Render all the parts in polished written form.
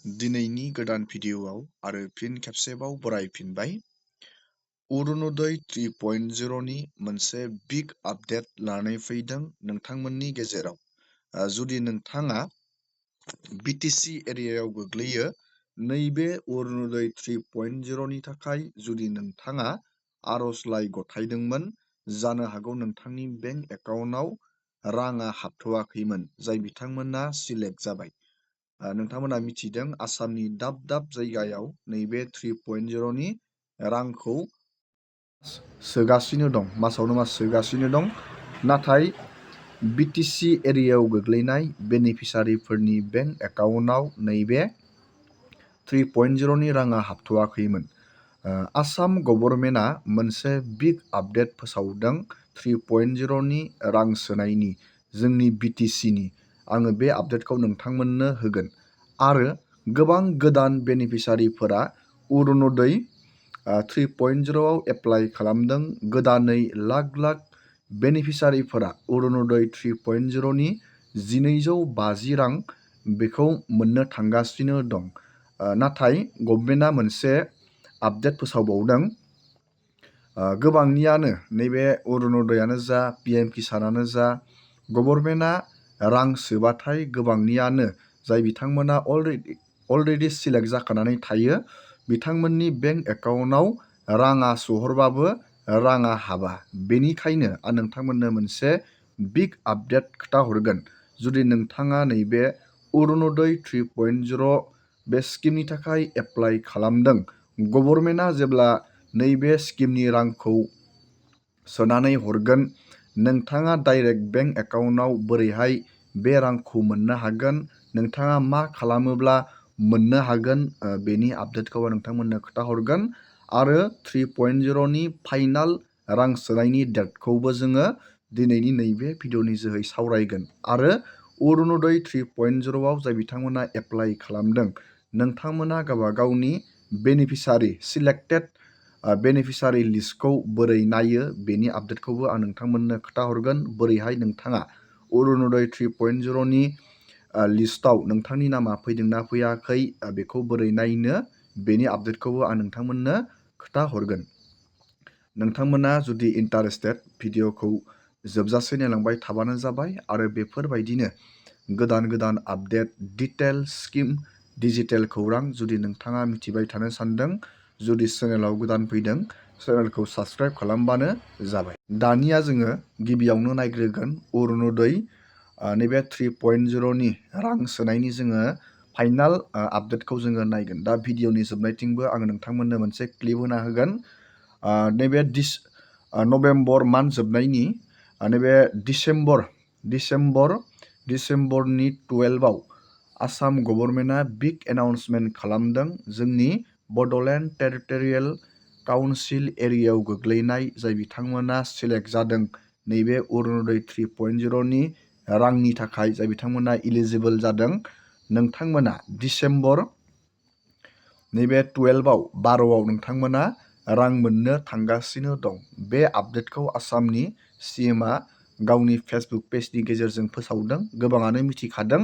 दिनैनि गोदान भिडिअ'आव आरो फिन खेबसेबाव बरायफिनबाय। अरुणोदय 3.0 नि मोनसे बिग आपडेट लानानै फैदों नोंथांमोननि गेजेराव। जुदि नोंथाङा बिटिसि एरियायाव गोग्लैयो, नैबे अरुणोदय 3.0 नि थाखाय जुदि नोंथाङा आर'जलाइ गथायदोंमोन, जानो हागौ नोंथांनि बेंक एकाउन्टआव राङा हाबथ'वाखैमोन, जाय बिथांमोना सिलेक्ट जाबाय। नोंथांमोना मिथिदों आसामनि दाब दाब जायगायाव नैबे 3.0 नि रांखौ सोगासिनो दं, मासावनो मास सोगासिनो दं। नाथाय बिटिसि एरियायाव गोग्लैनाय बेनिफिसारिफोरनि बेंक एकाउन्टआव नैबे 3.0 नि राङा हाबथ'वाखैमोन। आसाम गभर्नमेन्टआ मोनसे बिग आपडेट फोसावदों 3.0 नि रां सोनायनि, जोंनि बिटिसिनि। आङो बे आपडेटखौ नोंथांमोननो होगोन। आरो गोबां गोदान बेनिफिसारिफोरा अरुणोदय 3.0 आव एप्लाइ खालामदों। गोदानै लाख लाख बेनिफिसारिफोरा अरुणोदय 3.0 नि 1250 रां बेखौ मोननो थांगासिनो दं। नाथाय गभर्नमेन्टआ मोनसे आपडेट फोसावबावदों। गोबांनियानो नैबे अरुणोदयानो जा, पिएम किसानानो जा, गभर्नमेन्टआ रां सोबाथाय गोबांनियानो जाय बिथांमोना अलरेडि सिलेक्ट जाखानानै थायो, बिथांमोननि बेंक एकाउन्टआव राङा सहरबाबो राङा हाबा। बेनिखायनो आं नोंथांमोननो मोनसे बिग आपडेट खोथाहरगोन। जुदि नोंथाङा नैबे अरुणोदय 3.0 बे स्किमनि थाखाय एप्लाइ खालामदों, गभर्नमेन्टआ जेब्ला नैबे स्किमनि रांखौ सोनानै हरगोन, नोंथाङा डाइरेक्ट बेंक एकाउन्टआव बोरैहाय बे रांखौ मोननो हागोन, नोंथाङा मा खालामोब्ला मोननो हागोन, बेनि आपडेटखौ आं नोंथांमोननो खोथाहरगोन। आरो 3.0 नि फाइनाल रां सोनायनि डेटखौबो जोङो दिनैनि नैबे भिडिअनि जोहै सावरायगोन। आरो अरुणोदय 3.0 आव जाय बिथांमोना एप्लाइ खालामदों, नोंथांमोना गावबा गावनि बेनिफिसारि सिलेक्टेड बेनिफिसारि लिस्टखौ बोरै नायो, बेनि आपडेटखौबो आं नोंथांमोननो खोथाहरगोन। बोरैहाय नोंथाङा अरुणोदय 3.0 नि लिस्टआव नोंथांनि नामा फैदोंना फैयाखै, बेखौ बोरै नायनो, बेनि आपडेटखौबो आं नोंथांमोननो खोथाहरगोन। नोंथांमोना जुदि इन्टारेस्टेड, भिडिअखौ जोबजासे नायलांबाय थाबानो जाबाय। आरो बेफोरबायदिनो गोदान गोदान आपडेट, डिटेल स्किम, डिजिटेल खौरां जुदि नोंथाङा मिथिबाय थानो सानदों, जुदि चेनेलाव गोदान फैदों, चेनेलखौ साबस्क्राइब खालामबानो जाबाय। दानिया जोङो गिबियावनो नायग्रोगोन अरुणोदय नैबे 3.0 नि रां सोनायनि जोङो फाइनाल आपडेटखौ जोङो नायगोन। दा भिडिअनि जोबनायथिंबो आङो नोंथांमोननो मोनसे क्लिप होना होगोन। नैबे नभेम्बर मान्थ जोबनायनि नैबे डिसेम्बरनि 12आव आसाम गभर्नमेन्टआ बिग एनाउन्समेन्ट खालामदों। जोंनि बड'लेण्ड टेरिटरियेल काउन्सिल एरियायाव गोग्लैनाय जाय बिथांमोना सिलेक्ट जादों नैबे अरुणोदय 3.0 नि रांनि थाखाय, जाय बिथांमोना इलिजिबोल जादों, नोंथांमोना डिसेम्बर नैबे 12आव नोंथांमोना रां मोननो थांगासिनो दं। बे आपडेटखौ आसामनि CMआ गावनि फेसबुक पेजनि गेजेरजों फोसावदों। गोबाङानो मिथिखादों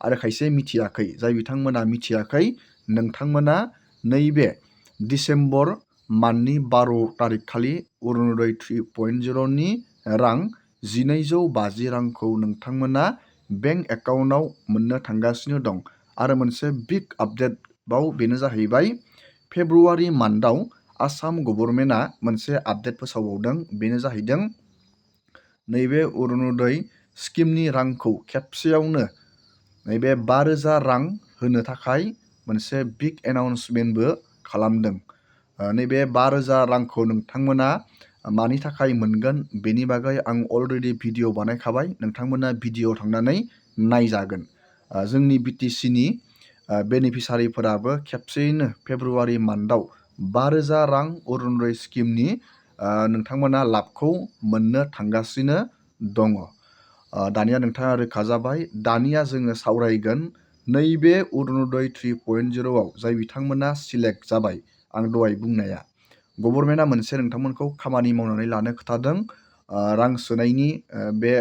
आरो खायसे मिथियाखै। जाय बिथांमोना मिथियाखै, नोंथांमोना नैबे डिसेम्बर मान्थनि 12 तारिख खालि अरुणोदय 3.0 नि रां 1250 रांखौ नोंथांमोना बेंक एकाउन्टआव मोननो थांगासिनो दं। आरो मोनसे बिग आपडेटबाव बेनो जाहैबाय, फेब्रुवारि मान्थआव आसाम गभर्नमेन्टआ मोनसे आपडेट फोसावबावदों। बेनो जाहैदों नैबे अरुणोदय स्किमनि रांखौ खेबसेयावनो नैबे 5000 रां होनो थाखाय मोनसे बिग एनाउन्समेन्टबो खालामदों। नैबे 5000 रांखौ नोंथांमोना मानि थाखाय मोनगोन, बेनि बागै आं अलरेडि भिडिअ बानायखाबाय। नोंथांमोना भिडिअ थांनानै नायजागोन। जोंनि बिटिसिनि बेनिफिसारिफोराबो खेबसेयैनो फेब्रुवारि मान्थआव 5000 रां अरुणोदय स्किमनि नोंथांमोना लाबखौ मोननो थांगासिनो दङ। दानिया नोंथाङा रोखा जाबाय। दानिया जोङो सावरायगोन नैबे अरुणोदय 3.0 आव जाय बिथांमोना सिलेक्ट जाबाय। आं दहाय बुंनाया गभर्नमेन्टआ मोनसे नोंथांमोनखौ खामानि मावनानै लानो खोथादों। रां सोनायनि बे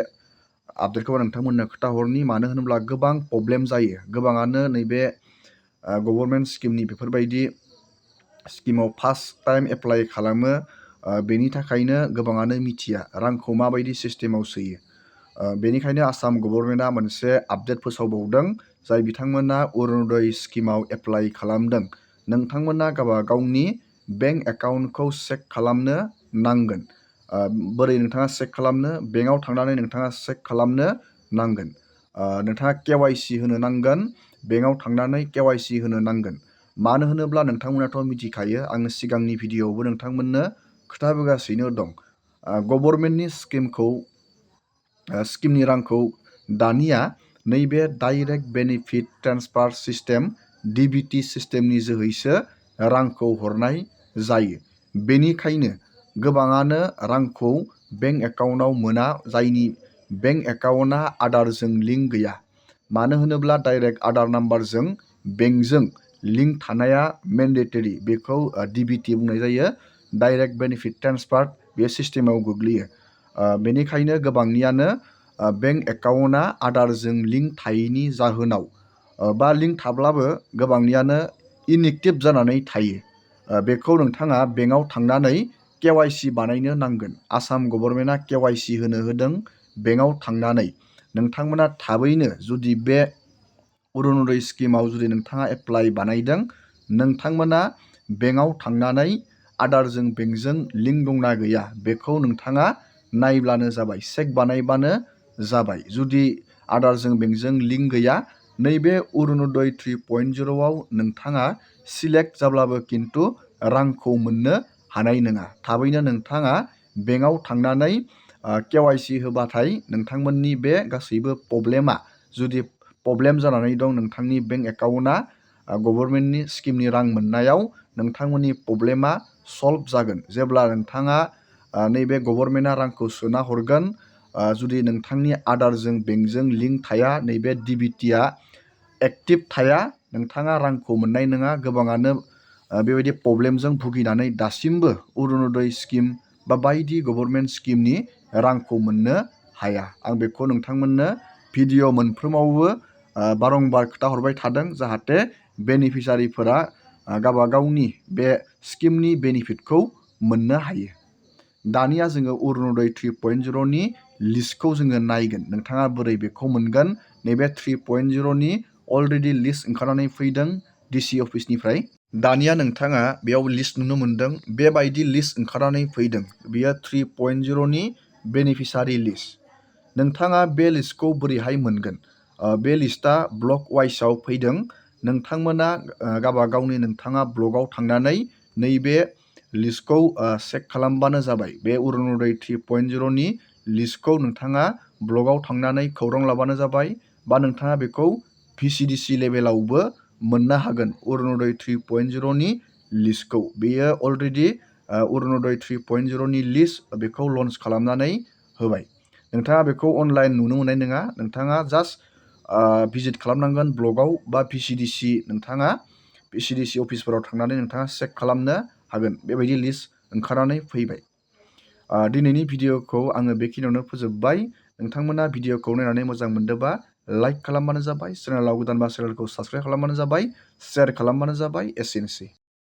आपडेटखौ नोंथांमोननो खोथाहरनि। मानो होनोब्ला गोबां प्रब्लेम जायो। गोबाङानो नैबे गभर्नमेन्ट स्किमनि बेफोरबायदि स्किमाव फार्स्ट टाइम एप्लाइ खालामो, बेनि थाखायनो गोबाङानो मिथिया रांखौ माबायदि सिस्टेमाव सोयो। बेनिखायनो आसाम गभर्नमेन्टआ मोनसे आपडेट फोसावबावदों, जाय बिथांमोना अरुण'दय स्किमाव एप्लाइ खालामदों नोंथांमोना गावबा गावनि बेंक एकाउन्टखौ चेक खालामनो नांगोन। बोरै नोंथाङा चेक खालामनो? बेंकआव थांनानै नोंथाङा चेक खालामनो नांगोन। नोंथाङा KYC होनो नांगोन, बेंकआव थांनानै KYC होनो नांगोन। मानो होनोब्ला नोंथांमोनाथ' मिथिखायो, आङो सिगांनि भिडिअ'आवबो नोंथांमोननो खोन्थाबोगासिनो दं। गभर्नमेन्टनि स्किमनि रांखौ दानिया नैबे direct benefit transfer system DBT सिस्टेमनि जोहैसो रांखौ हरनाय जायो। बेनिखायनो गोबाङानो रांखौ बेंक एकाउन्टआव मोना, जायनि बेंक एकाउन्टआ आधारजों लिंक गैया। मानो होनोब्ला डाइरेक्ट आधार नाम्बारजों बेंकजों लिंक थानाया मेन्डेटरि। बेखौ DBT बुंनाय जायो, डाइरेक्ट बेनिफिट ट्रेन्सफार। बे सिस्टेमाव गोग्लैयो। बेनिखायनो गोबांनियानो बेंक एकाउन्टआ आधारजों लिंक थायैनि जाहोनाव बा लिंक थाब्लाबो गोबांनियानो इनएक्टिभ जानानै थायो। बेखौ नोंथाङा बेंकआव थांनानै KYC बानायनो नांगोन। आसाम गभर्नमेन्टआ KYC होनो होदों। बेंकआव थांनानै नोंथांमोना थाबैनो, जुदि बे अरुण'दय स्किमाव जुदि नोंथाङा एप्लाइ बानायदों, नोंथांमोना बेंकआव थांनानै आधारजों बेंकजों लिंक दंना गैया बेखौ नोंथाङा नायब्लानो जाबाय, चेक बानायबानो जाबाय। जुदि आधारजों बेंकजों लिंक गैया, नैबे अरुण'दय 3.0आव नोंथाङा सिलेक्ट जाब्लाबो खिन्थु रांखौ मोननो हानाय नङा। थाबैनो नोंथाङा बेंकआव थांनानै KYC होबाथाय नोंथांमोननि बे गासैबो प्रब्लेमा, जुदि प्रब्लेम जानानै दं नोंथांनि बेंक एकाउन्टआ गभर्नमेन्टनि स्किमनि रां मोननायाव, नोंथांमोननि प्रब्लेमा सल्भ जागोन। जेब्ला नोंथाङा नैबे गभर्नमेन्टआ रांखौ सोना हरगोन, जुदि नोंथांनि आधारजों बेंकजों लिंक थाया, नैबे DBTआ एक्टिभ थाया, नोंथाङा रांखौ मोननाय नङा। गोबाङानो बेबायदि प्रब्लेमजों भुगिनानै दासिमबो अरुण'दय स्किम बा बायदि गभर्नमेन्ट स्किमनि रांखौ मोननो हाया। आं बेखौ नोंथांमोननो भिडिअ' मोनफ्रोमावबो बारंबार खोन्थाहरबाय थादों, जाहाथे बेनिफिसारिफोरा गावबा गावनि बे स्किमनि बेनिफिटखौ मोननो हायो। दानिया जोङो अरुण'दय 3.0नि लिस्टखौ जोङो नायगोन। नोंथाङा बोरै बेखौ मोनगोन? नैबे 3.0नि अलरेडि लिस्ट ओंखारनानै फैदों DC अफिसनिफ्राय। दानिया नोंथाङा बेयाव लिस्ट नुनो मोनदों। बेबायदि लिस्ट ओंखारनानै फैदों। बेयो 3.0नि बेनिफिसारि लिस्ट। नोंथाङा बे लिस्टखौ बोरैहाय मोनगोन? बे लिस्टआ ब्लक वाइसआव फैदों। नोंथांमोना गावबा गावनि नोंथाङा ब्लकआव थांनानै नैबे लिस्टखौ चेक खालामबानो जाबाय। बे अरुण'दय 3.0नि लिस्टखौ नोंथाङा ब्लकआव थांनानै खौरां लाबानो जाबाय, बा नोंथाङा बेखौ VCDC लेभेलावबो मोननो हागोन। अरुण'दय 3.0नि लिस्टखौ बेयो अलरेडि अरुण'दय 3.0नि लिस्ट बेखौ लन्च खालामनानै होबाय। नोंथाङा बेखौ अनलाइन नुनो मोननाय नङा। नोंथाङा जास्ट भिजिट खालामनांगोन ब्लकआव, बा नोंथाङा VCDC अफिसफोराव थांनानै नोंथाङा चेक खालामनो हागोन। बेबायदि लिस्ट ओंखारनानै फैबाय। दिनैनि भिडिअ'खौ आङो बेखिनियावनो फोजोबबाय। नोंथांमोना भिडिअ'खौ नायनानै मोजां मोनदोंबा लाइक खालामबानो जाबाय, चेनेलाव गोदानबा चेनेलखौ साबस्क्राइब खालामबानो जाबाय, शेयार खालामबानो जाबाय। एसेनोसै।